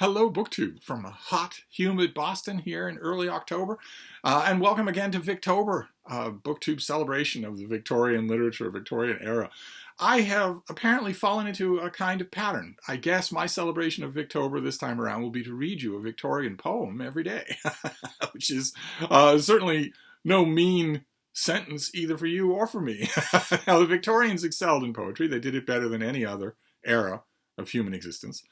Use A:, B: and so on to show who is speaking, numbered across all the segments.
A: Hello, BookTube, from a hot, humid Boston here in early October. And welcome again to Victober, BookTube celebration of the Victorian literature, Victorian era. I have apparently fallen into a kind of pattern. I guess my celebration of Victober this time around will be to read you a Victorian poem every day, which is certainly no mean sentence either for you or for me. Now, the Victorians excelled in poetry. They did it better than any other era of human existence.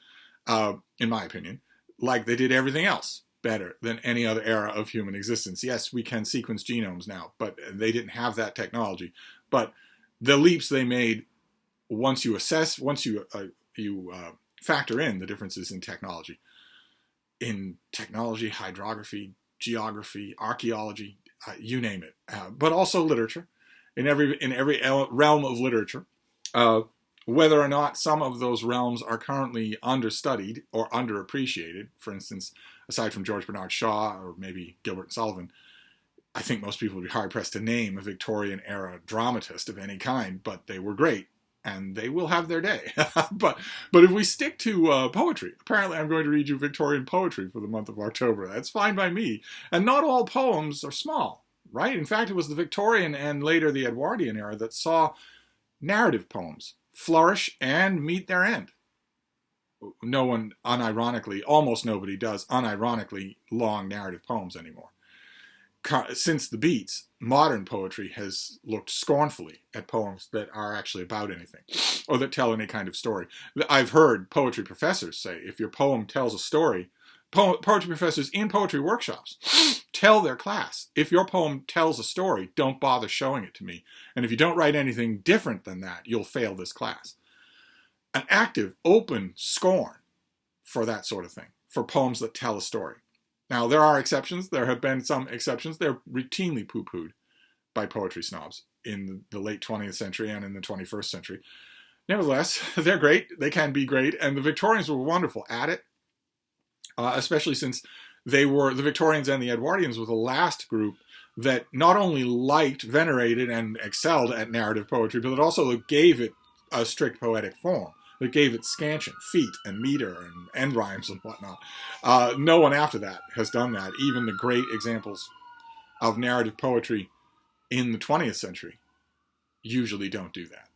A: In my opinion, like they did everything else better than any other era of human existence. Yes, we can sequence genomes now, but they didn't have that technology. But the leaps they made, once you factor in the differences in technology, hydrography, geography, archaeology, you name it, but also literature, in every realm of literature. Whether or not some of those realms are currently understudied or underappreciated, for instance, aside from George Bernard Shaw or maybe Gilbert and Sullivan, I think most people would be hard-pressed to name a Victorian-era dramatist of any kind, but they were great, and they will have their day. But if we stick to poetry, apparently I'm going to read you Victorian poetry for the month of October. That's fine by me. And not all poems are small, right? In fact, it was the Victorian and later the Edwardian era that saw narrative poems flourish and meet their end. No one unironically, almost nobody does unironically long narrative poems anymore. Since the Beats, modern poetry has looked scornfully at poems that are actually about anything or that tell any kind of story. I've heard poetry professors say, if your poem tells a story, poetry professors in poetry workshops tell their class, if your poem tells a story, don't bother showing it to me. And if you don't write anything different than that, you'll fail this class. An active, open scorn for that sort of thing, for poems that tell a story. Now, there are exceptions. There have been some exceptions. They're routinely poo-pooed by poetry snobs in the late 20th century and in the 21st century. Nevertheless, they're great. They can be great. And the Victorians were wonderful at it, especially since the Victorians and the Edwardians were the last group that not only liked, venerated, and excelled at narrative poetry, but that also gave it a strict poetic form. That gave it scansion, feet, and meter, and end rhymes and whatnot. No one after that has done that. Even the great examples of narrative poetry in the 20th century usually don't do that.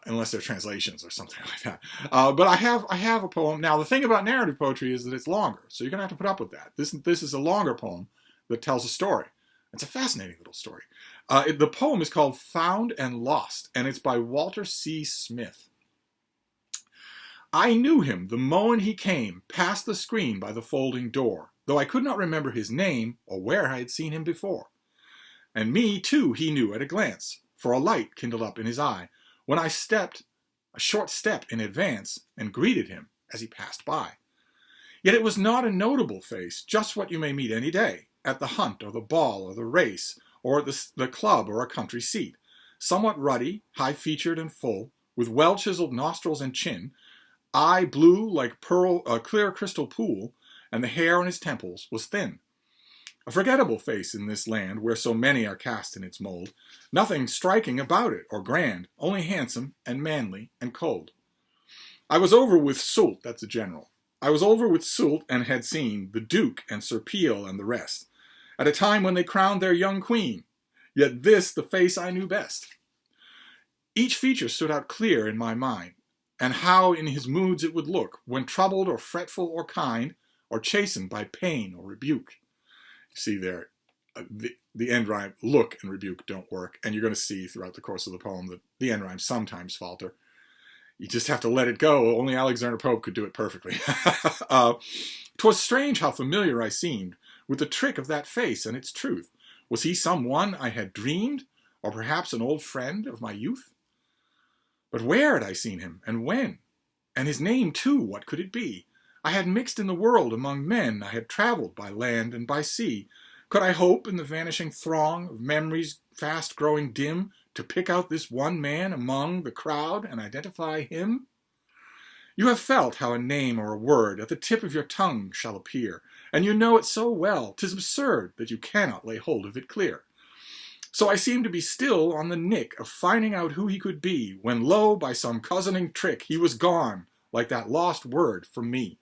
A: Unless they're translations or something like that. But I have a poem. Now, the thing about narrative poetry is that it's longer, so you're going to have to put up with that. This is a longer poem that tells a story. It's a fascinating little story. The poem is called Found and Lost, and it's by Walter C. Smith. I knew him the moment he came past the screen by the folding door, though I could not remember his name or where I had seen him before. And me, too, he knew at a glance, for a light kindled up in his eye, when I stepped a short step in advance and greeted him as he passed by. Yet it was not a notable face, just what you may meet any day, at the hunt or the ball or the race, or at the club or a country seat. Somewhat ruddy, high-featured and full, with well-chiseled nostrils and chin, eye blue like a clear crystal pool, and the hair on his temples was thin. A forgettable face in this land where so many are cast in its mold. Nothing striking about it or grand, only handsome and manly and cold. I was over with Soult, that's a general. I was over with Soult and had seen the Duke and Sir Peel and the rest, at a time when they crowned their young queen. Yet this the face I knew best. Each feature stood out clear in my mind, and how in his moods it would look, when troubled or fretful or kind, or chastened by pain or rebuke. See there, the end rhyme, look and rebuke don't work, and you're going to see throughout the course of the poem that the end rhymes sometimes falter. You just have to let it go. Only Alexander Pope could do it perfectly. 'Twas strange how familiar I seemed with the trick of that face and its truth. Was he someone I had dreamed, or perhaps an old friend of my youth? But where had I seen him, and when? And his name, too, what could it be? I had mixed in the world among men, I had traveled by land and by sea. Could I hope in the vanishing throng of memories fast growing dim to pick out this one man among the crowd and identify him? You have felt how a name or a word at the tip of your tongue shall appear, and you know it so well, 'tis absurd that you cannot lay hold of it clear. So I seemed to be still on the nick of finding out who he could be, when lo, by some cozening trick, he was gone, like that lost word from me.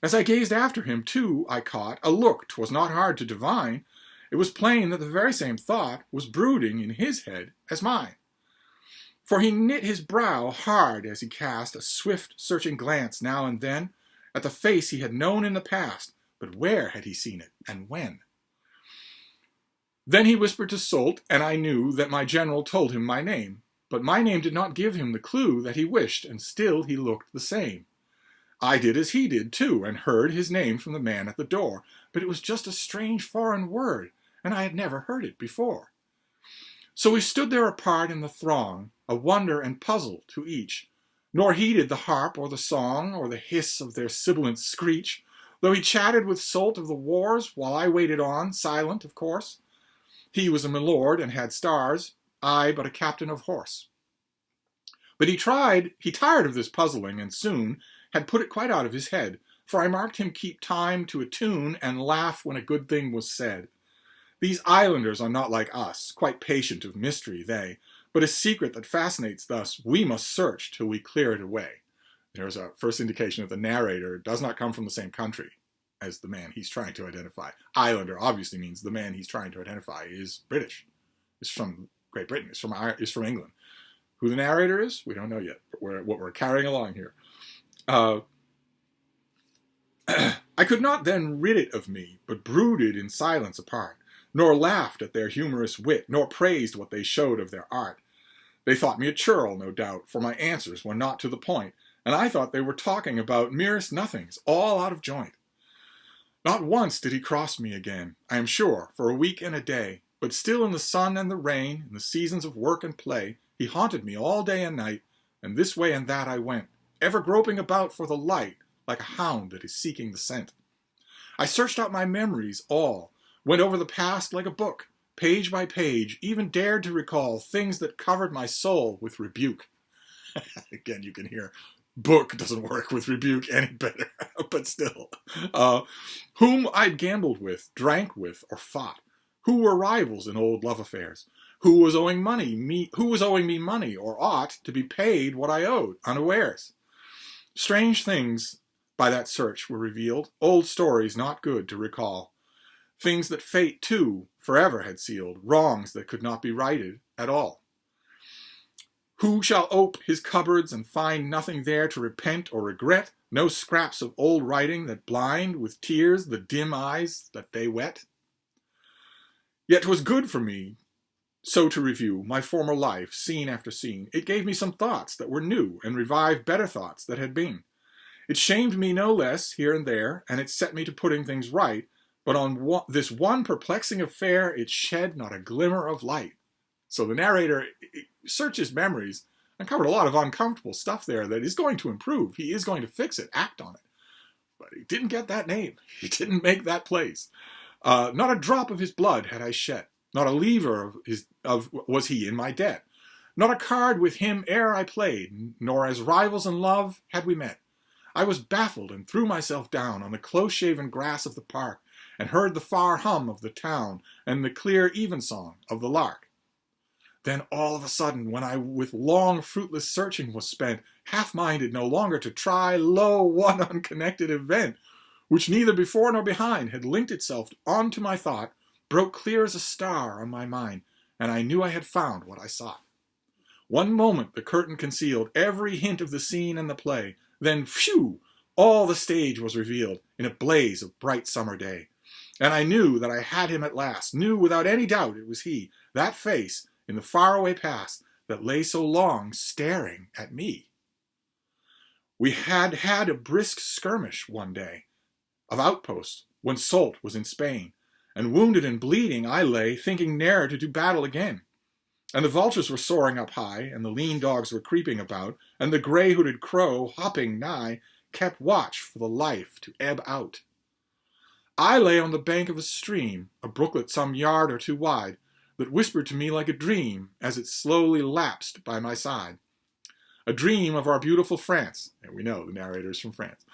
A: As I gazed after him, too, I caught a look 'twas not hard to divine. It was plain that the very same thought was brooding in his head as mine. For he knit his brow hard as he cast a swift, searching glance now and then at the face he had known in the past, but where had he seen it, and when? Then he whispered to Soult, and I knew that my general told him my name, but my name did not give him the clue that he wished, and still he looked the same. I did as he did, too, and heard his name from the man at the door, but it was just a strange foreign word, and I had never heard it before. So we stood there apart in the throng, a wonder and puzzle to each, nor heeded the harp or the song or the hiss of their sibilant screech, though he chatted with Soult of the wars while I waited on, silent, of course. He was a milord and had stars, I but a captain of horse. But he tired of this puzzling, and soon had put it quite out of his head, for I marked him keep time to a tune and laugh when a good thing was said. These islanders are not like us, quite patient of mystery they, but a secret that fascinates thus we must search till we clear it away. There's a first indication that the narrator does not come from the same country as the man he's trying to identify. Islander obviously means the man he's trying to identify is British. Is from Great Britain, is from England. Who the narrator is, we don't know yet, but what we're carrying along here. I could not then rid it of me, but brooded in silence apart, nor laughed at their humorous wit, nor praised what they showed of their art. They thought me a churl, no doubt, for my answers were not to the point, and I thought they were talking about merest nothings, all out of joint. Not once did he cross me again, I am sure, for a week and a day, but still in the sun and the rain, in the seasons of work and play, he haunted me all day and night, and this way and that I went, ever groping about for the light, like a hound that is seeking the scent. I searched out my memories all, went over the past like a book, page by page, even dared to recall things that covered my soul with rebuke. Again, you can hear book doesn't work with rebuke any better, but still. Whom I'd gambled with, drank with, or fought, who were rivals in old love affairs, who was owing me money, or ought to be paid what I owed, unawares. Strange things by that search were revealed, old stories not good to recall, things that fate, too, forever had sealed, wrongs that could not be righted at all. Who shall ope his cupboards and find nothing there to repent or regret, no scraps of old writing that blind with tears the dim eyes that they wet? Yet 'twas good for me so to review my former life, scene after scene. It gave me some thoughts that were new, and revived better thoughts that had been. It shamed me no less here and there, and it set me to putting things right, but on this one perplexing affair it shed not a glimmer of light. So the narrator searches memories and covered a lot of uncomfortable stuff there that is going to improve. He is going to fix it, act on it. But he didn't get that name. He didn't make that place. Not a drop of his blood had I shed. Not a lever was he in my debt. Not a card with him ere I played, nor as rivals in love had we met. I was baffled and threw myself down on the close-shaven grass of the park, and heard the far hum of the town and the clear evensong of the lark. Then all of a sudden, when I with long fruitless searching was spent, half-minded no longer to try, lo, one unconnected event, which neither before nor behind had linked itself onto my thought, broke clear as a star on my mind, and I knew I had found what I sought. One moment the curtain concealed every hint of the scene and the play, then, phew, all the stage was revealed in a blaze of bright summer day. And I knew that I had him at last, knew without any doubt it was he, that face in the faraway past that lay so long staring at me. We had had a brisk skirmish one day of outposts when Soult was in Spain, and wounded and bleeding I lay, thinking ne'er to do battle again. And the vultures were soaring up high, and the lean dogs were creeping about, and the grey-hooded crow, hopping nigh, kept watch for the life to ebb out. I lay on the bank of a stream, a brooklet some yard or two wide, that whispered to me like a dream as it slowly lapsed by my side. A dream of our beautiful France, and we know the narrator is from France,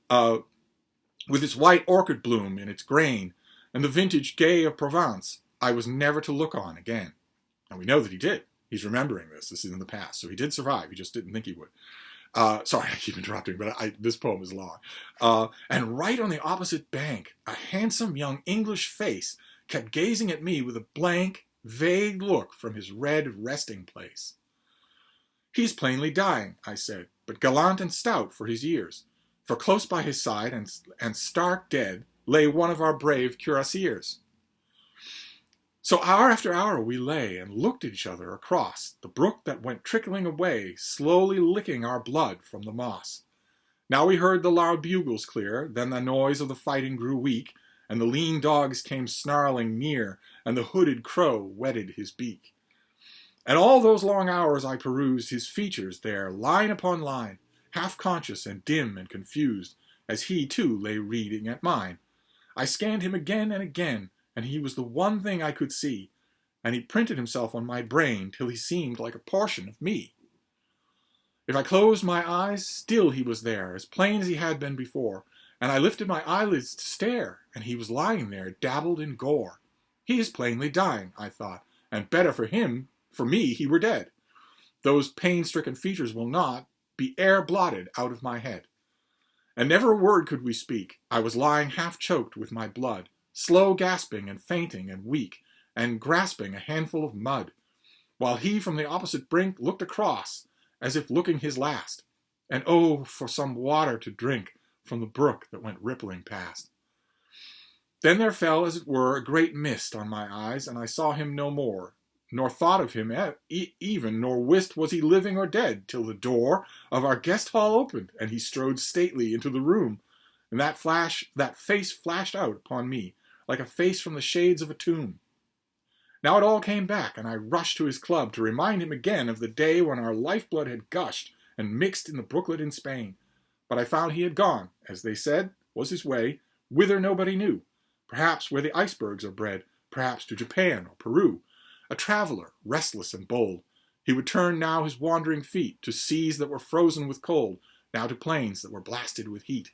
A: with its white orchid bloom in its grain, and the vintage gay of Provence I was never to look on again. And we know that he did. He's remembering this. This is in the past. So he did survive. He just didn't think he would. Sorry, I keep interrupting, but this poem is long. And right on the opposite bank, a handsome young English face kept gazing at me with a blank, vague look from his red resting place. He's plainly dying, I said, but gallant and stout for his years, for close by his side and stark dead lay one of our brave cuirassiers. So hour after hour we lay and looked at each other across the brook that went trickling away, slowly licking our blood from the moss. Now we heard the loud bugles clear, then the noise of the fighting grew weak, and the lean dogs came snarling near, and the hooded crow whetted his beak. And all those long hours I perused his features there, line upon line, half conscious and dim and confused, as he too lay reading at mine. I scanned him again and again, and he was the one thing I could see, and he printed himself on my brain till he seemed like a portion of me. If I closed my eyes, still he was there, as plain as he had been before, and I lifted my eyelids to stare, and he was lying there, dabbled in gore. He is plainly dying, I thought, and better for him, for me, he were dead. Those pain-stricken features will not be e'er blotted out of my head. And never a word could we speak. I was lying half-choked with my blood, slow gasping and fainting and weak, and grasping a handful of mud, while he from the opposite brink looked across, as if looking his last, and oh, for some water to drink from the brook that went rippling past. Then there fell, as it were, a great mist on my eyes, and I saw him no more, nor thought of him even, nor wist was he living or dead, till the door of our guest hall opened, and he strode stately into the room, and that face flashed out upon me, like a face from the shades of a tomb. Now it all came back, and I rushed to his club to remind him again of the day when our lifeblood had gushed and mixed in the brooklet in Spain. But I found he had gone, as they said, was his way, whither nobody knew, perhaps where the icebergs are bred, perhaps to Japan or Peru. A traveler, restless and bold, he would turn now his wandering feet to seas that were frozen with cold, now to plains that were blasted with heat.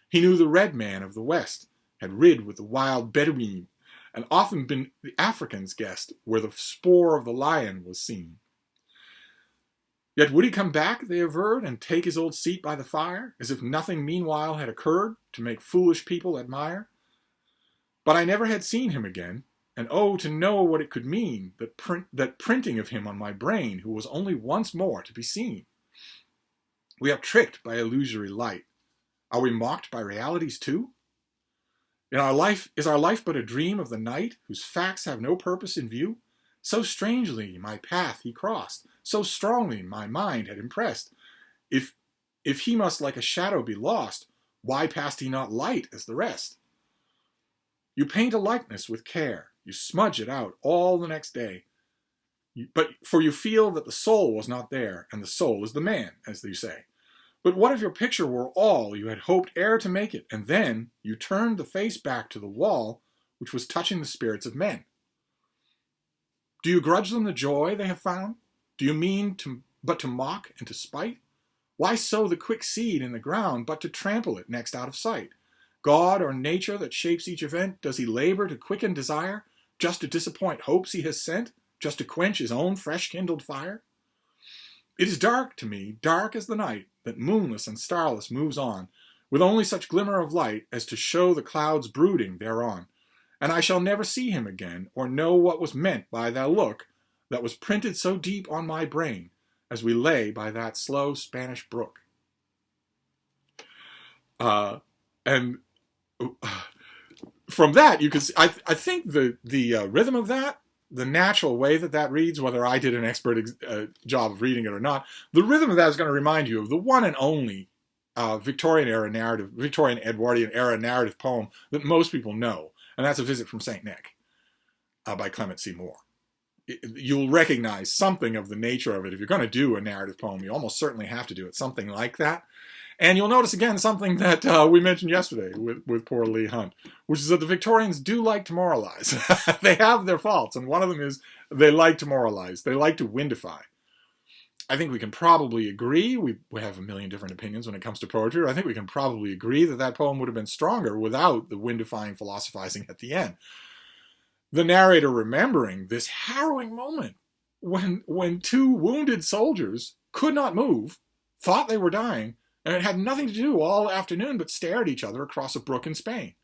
A: He knew the red man of the West, had rid with the wild Bedouin, and often been the African's guest, where the spoor of the lion was seen. Yet would he come back, they averred, and take his old seat by the fire, as if nothing meanwhile had occurred to make foolish people admire? But I never had seen him again, and oh, to know what it could mean, that printing of him on my brain, who was only once more to be seen. We are tricked by illusory light. Are we mocked by realities too? Is our life but a dream of the night, whose facts have no purpose in view? So strangely my path he crossed, so strongly my mind had impressed. If he must like a shadow be lost, why passed he not light as the rest? You paint a likeness with care, you smudge it out all the next day, for you feel that the soul was not there, and the soul is the man, as you say. But what if your picture were all you had hoped e'er to make it, and then you turned the face back to the wall which was touching the spirits of men? Do you grudge them the joy they have found? Do you mean but to mock and to spite? Why sow the quick seed in the ground, but to trample it next out of sight? God or nature that shapes each event, does he labor to quicken desire, just to disappoint hopes he has sent, just to quench his own fresh-kindled fire? It is dark to me, dark as the night, that moonless and starless moves on, with only such glimmer of light as to show the clouds brooding thereon. And I shall never see him again, or know what was meant by that look that was printed so deep on my brain, as we lay by that slow Spanish brook. And from that, you can see, I think the rhythm of that, the natural way that reads, whether I did an expert job of reading it or not, the rhythm of that is going to remind you of the one and only Victorian Edwardian era narrative poem that most people know, and that's A Visit from St. Nick by Clement C. Moore. You'll recognize something of the nature of it. If you're going to do a narrative poem, you almost certainly have to do it something like that. And you'll notice again something that we mentioned yesterday with poor Leigh Hunt, which is that the Victorians do like to moralize. They have their faults, and one of them is they like to moralize. They like to windify. I think we can probably agree, we have a million different opinions when it comes to poetry, I think we can probably agree that that poem would have been stronger without the windifying philosophizing at the end. The narrator remembering this harrowing moment when two wounded soldiers could not move, thought they were dying, and it had nothing to do all afternoon but stare at each other across a brook in Spain.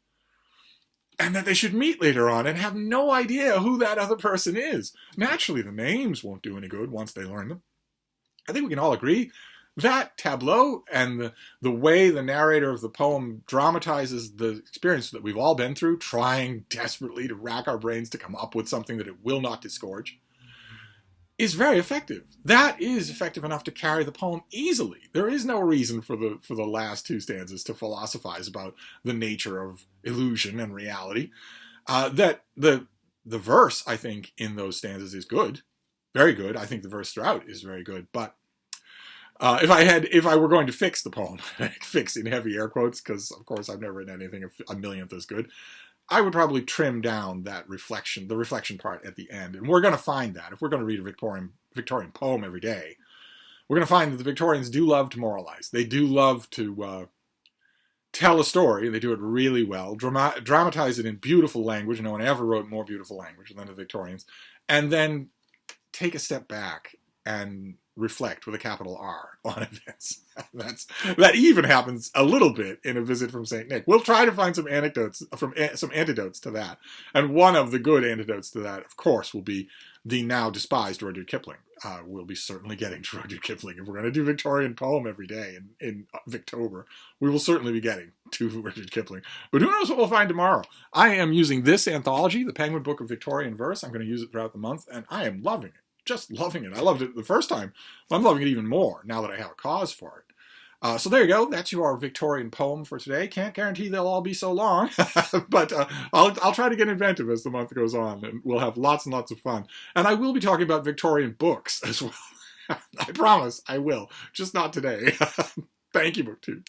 A: And that they should meet later on and have no idea who that other person is. Naturally, the names won't do any good once they learn them. I think we can all agree that tableau and the way the narrator of the poem dramatizes the experience that we've all been through, trying desperately to rack our brains to come up with something that it will not disgorge, is very effective. That is effective enough to carry the poem easily. There is no reason for the last two stanzas to philosophize about the nature of illusion and reality. That the verse, I think, in those stanzas is good, very good. I think the verse throughout is very good. But if I were going to fix the poem, fix in heavy air quotes, because of course I've never written anything a millionth as good, I would probably trim down that reflection, the reflection part at the end. And we're going to find that. If we're going to read a Victorian poem every day, we're going to find that the Victorians do love to moralize. They do love to tell a story. They do it really well. Dramatize it in beautiful language. No one ever wrote more beautiful language than the Victorians. And then take a step back and reflect with a capital R on events. That even happens a little bit in A Visit from St. Nick. We'll try to find some antidotes to that. And one of the good antidotes to that, of course, will be the now despised Rudyard Kipling. We'll be certainly getting to Rudyard Kipling. If we're going to do Victorian poem every day in Victober, we will certainly be getting to Rudyard Kipling. But who knows what we'll find tomorrow? I am using this anthology, the Penguin Book of Victorian Verse. I'm going to use it throughout the month, and I am loving it. Just loving it. I loved it the first time. I'm loving it even more now that I have a cause for it. So there you go. That's your Victorian poem for today. Can't guarantee they'll all be so long, but I'll try to get inventive as the month goes on, and we'll have lots and lots of fun. And I will be talking about Victorian books as well. I promise I will. Just not today. Thank you, BookTube.